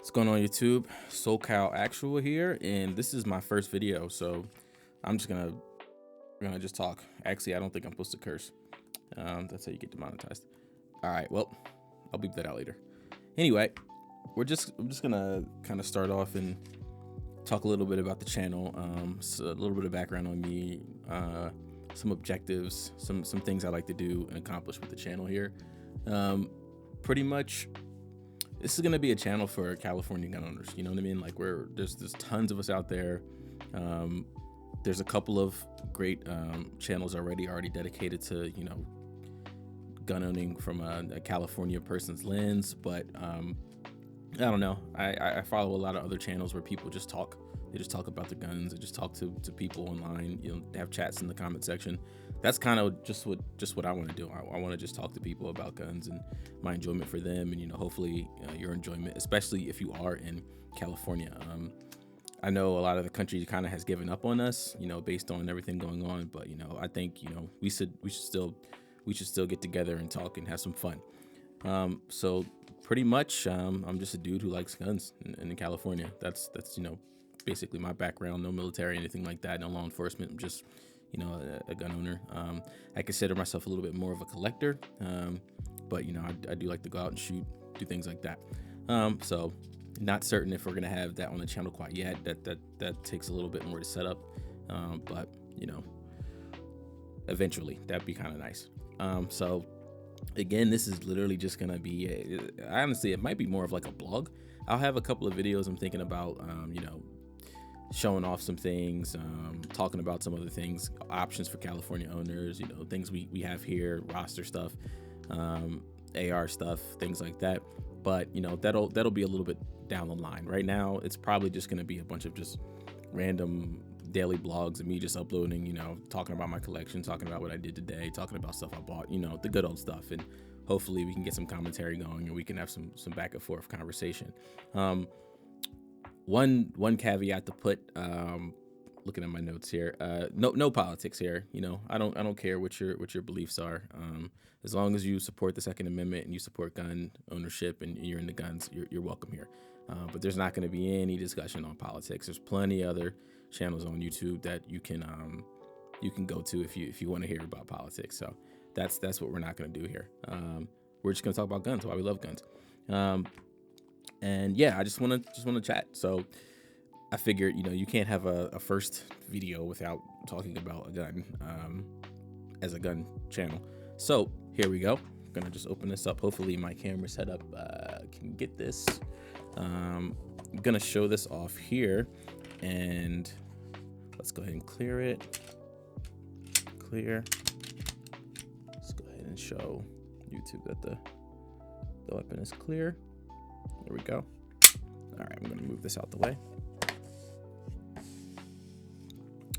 What's going on YouTube? SoCal Actual here, and this is my first video, so I'm just gonna just talk. Actually, I don't think I'm supposed to curse. That's how you get demonetized. All right, well, I'll beep that out later. Anyway, I'm just gonna kind of start off and talk a little bit about the channel, so a little bit of background on me, some objectives, some things I like to do and accomplish with the channel here. Pretty much, this is gonna be a channel for California gun owners. You know what I mean? Like, there's tons of us out there. There's a couple of great channels already dedicated to gun owning from a California person's lens, but I don't know. I follow a lot of other channels where people just talk. They just talk about their guns. They just talk to people online. Have chats in the comment section. That's kind of just what I want to do. I want to just talk to people about guns and my enjoyment for them, and hopefully your enjoyment, especially if you are in California. I know a lot of the country kind of has given up on us, based on everything going on. But I think we should still get together and talk and have some fun. So pretty much, I'm just a dude who likes guns in California. That's basically my background. No military, anything like that. No law enforcement. I'm just a gun owner. I consider myself a little bit more of a collector, but I do like to go out and shoot, do things like that. So not certain if we're gonna have that on the channel quite yet. That takes a little bit more to set up, but eventually that'd be kind of nice. So again, this is literally just gonna be honestly, it might be more of like a blog. I'll have a couple of videos I'm thinking about, showing off some things, talking about some other things, options for California owners, things we have here, roster stuff, AR stuff, things like that. But that'll be a little bit down the line. Right now, it's probably just going to be a bunch of just random daily blogs of me just uploading, talking about my collection, talking about what I did today, talking about stuff I bought, the good old stuff. And hopefully we can get some commentary going and we can have some back and forth conversation. One caveat to put, looking at my notes here, no politics here. I don't care what your beliefs are. As long as you support the Second Amendment and you support gun ownership and you're into guns, you're welcome here. But there's not going to be any discussion on politics. There's plenty other channels on YouTube that you can go to if you want to hear about politics. So that's what we're not going to do here. We're just going to talk about guns, why we love guns. And yeah, I just want to chat. So I figured, you can't have a first video without talking about a gun, as a gun channel. So here we go. I'm gonna just open this up. Hopefully my camera setup can get this. I'm gonna show this off here, and let's go ahead and clear it. Clear. Let's go ahead and show YouTube that the weapon is clear. There we go. All right, I'm gonna move this out the way.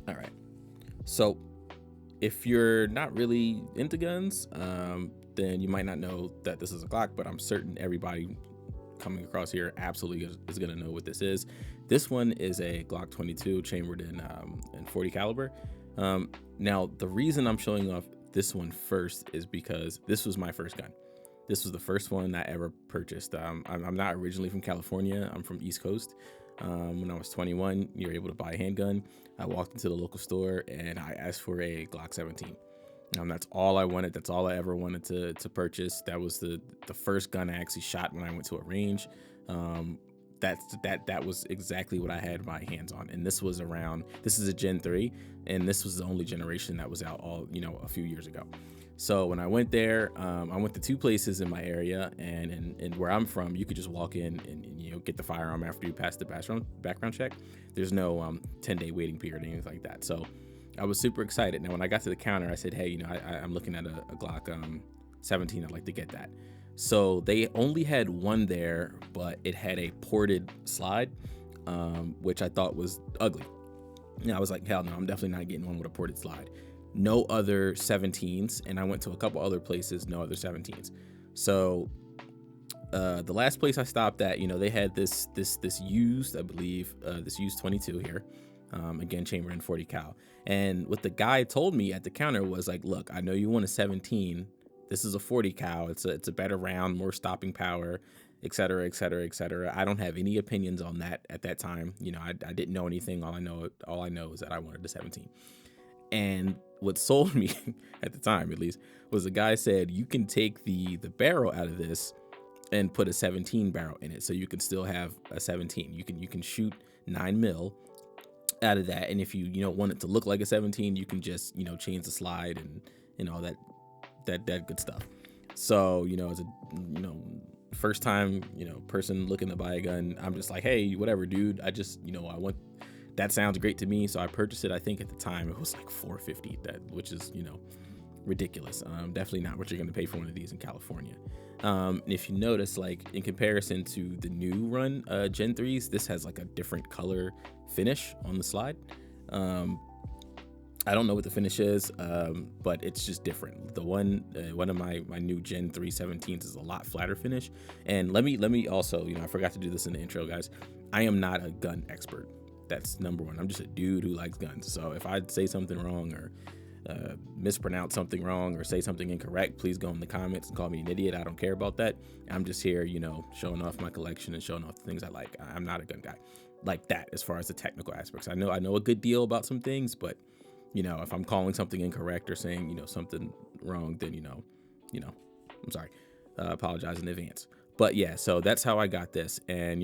All right, so if you're not really into guns, then you might not know that this is a Glock, but I'm certain everybody coming across here absolutely is gonna know what this is. This one is a Glock 22 chambered in 40 caliber. Now, the reason I'm showing off this one first is because this was my first gun. This was the first one I ever purchased. I'm not originally from California. I'm from East Coast. When I was 21, you're able to buy a handgun. I walked into the local store and I asked for a Glock 17. That's all I wanted. That's all I ever wanted to purchase. That was the first gun I actually shot when I went to a range. That was exactly what I had my hands on. And this is a Gen 3, and this was the only generation that was out a few years ago. So when I went there, I went to two places in my area, and where I'm from, you could just walk in and get the firearm after you pass the background check. There's no 10-day waiting period or anything like that. So I was super excited. Now when I got to the counter, I said, hey, I'm looking at a Glock 17. I'd like to get that. So they only had one there, but it had a ported slide, which I thought was ugly. And I was like, hell no, I'm definitely not getting one with a ported slide. No other 17s, and I went to a couple other places, no other 17s. So the last place I stopped at, they had this used, I believe, this used 22 here, again chambered in 40 cal. And what the guy told me at the counter was like, look, I know you want a 17. This is a 40 cal. It's a better round, more stopping power. et cetera, et cetera, et cetera. I don't have any opinions on that at that time. You know, I didn't know anything. All I know is that I wanted a 17. And what sold me at the time, at least, was the guy said, you can take the barrel out of this and put a 17 barrel in it, so you can still have a 17. You can shoot 9 mil out of that, and if you want it to look like a 17, you can just change the slide and all that good stuff. So as a first time person looking to buy a gun, I'm just like, hey, whatever, dude. I just I want, that sounds great to me, so I purchased it. I think at the time it was like $450, which is ridiculous. Definitely not what you're going to pay for one of these in California. And if you notice, like in comparison to the new run Gen 3s, this has like a different color finish on the slide. I don't know what the finish is, but it's just different. The one of my new Gen 3 17s is a lot flatter finish. And let me also, I forgot to do this in the intro, guys. I am not a gun expert. That's number one. I'm just a dude who likes guns. So if I say something wrong or mispronounce something wrong or say something incorrect, please go in the comments and call me an idiot. I don't care about that. I'm just here, showing off my collection and showing off the things I like. I'm not a gun guy like that as far as the technical aspects. I know a good deal about some things, but if I'm calling something incorrect or saying something wrong, then I'm sorry. Apologize in advance. But yeah, so that's how I got this, and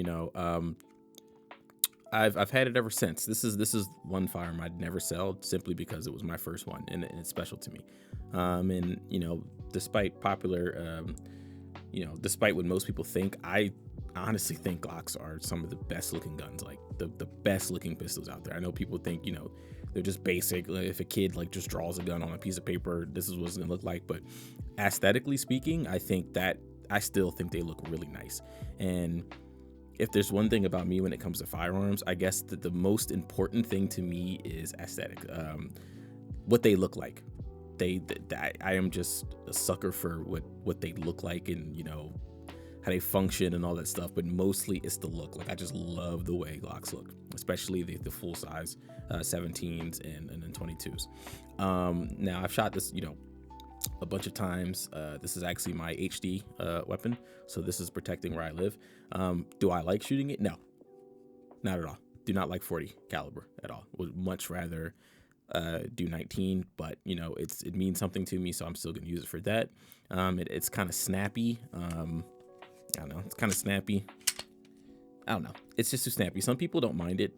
I've had it ever since. This is one firearm I'd never sell, simply because it was my first one and it's special to me. And despite popular, despite what most people think, I honestly think Glocks are some of the best looking guns, like the best looking pistols out there. I know people think they're just basic. Like if a kid like just draws a gun on a piece of paper, this is what it's gonna look like. But aesthetically speaking, I still think they look really nice. And if there's one thing about me when it comes to firearms, I guess that the most important thing to me is aesthetic. What they look like. I am just a sucker for what they look like and how they function and all that stuff. But mostly it's the look. Like I just love the way Glocks look, especially the full size 17s and then 22s. Now I've shot this a bunch of times. This is actually my HD weapon, so this is protecting where I live. Do I like shooting it? No, not at all. Do not like 40 caliber at all. Would much rather do 19, but it means something to me, so I'm still gonna use it for that. It's kind of snappy. I don't know, it's kind of snappy. I don't know, it's just too snappy. Some people don't mind it.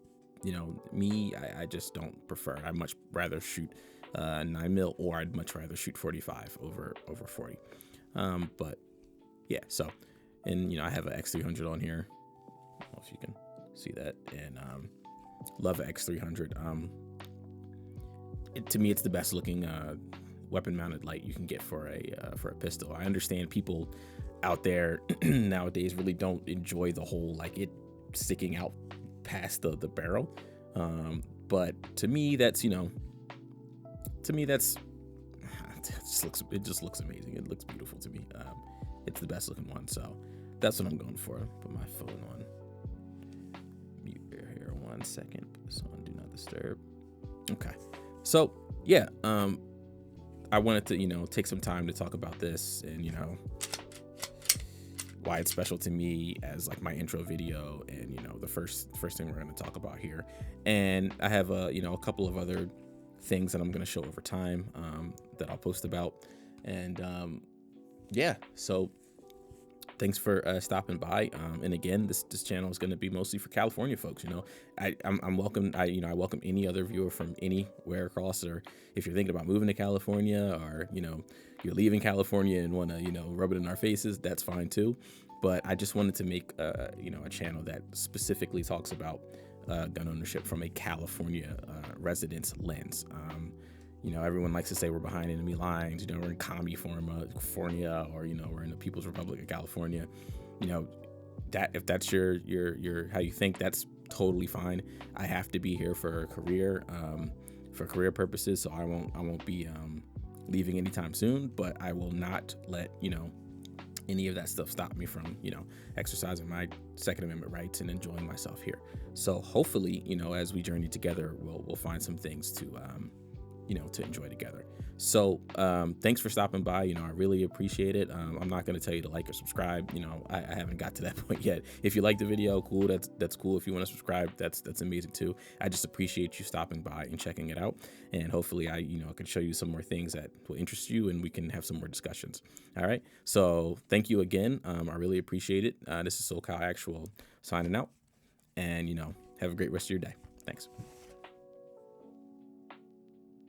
Me, I just don't prefer. I'd much rather shoot 9 mil, or I'd much rather shoot 45 over 40. But yeah, so, and I have an X300 on here. I don't know if you can see that, and love an X300. To me, it's the best looking weapon mounted light you can get for a pistol. I understand people out there nowadays really don't enjoy the whole like it sticking out past the barrel, but to me that's it just looks amazing. It looks beautiful to me. It's the best looking one, so that's what I'm going for. Put my phone on mute here 1 second. Put this on do not disturb. Okay, so yeah, I wanted to take some time to talk about this and why it's special to me as like my intro video and the first thing we're going to talk about here. And I have a couple of other things that I'm going to show over time that I'll post about. And yeah, so thanks for stopping by. And again, this channel is going to be mostly for California folks. I'm welcome. I welcome any other viewer from anywhere across, or if you're thinking about moving to California, or you're leaving California and want to rub it in our faces, that's fine too. But I just wanted to make a channel that specifically talks about gun ownership from a California resident's lens. Everyone likes to say we're behind enemy lines, we're in California, or we're in the People's Republic of California. That if that's your how you think, that's totally fine. I have to be here for career purposes, so I won't be leaving anytime soon, but I will not let any of that stuff stop me from exercising my Second Amendment rights and enjoying myself here. So hopefully as we journey together, we'll find some things to to enjoy together. So thanks for stopping by. I really appreciate it. I'm not going to tell you to like or subscribe. I haven't got to that point yet. If you like the video, cool. That's cool. If you want to subscribe, that's amazing too. I just appreciate you stopping by and checking it out. And hopefully I can show you some more things that will interest you, and we can have some more discussions. All right. So thank you again. I really appreciate it. This is SoCal Actual signing out, and have a great rest of your day. Thanks.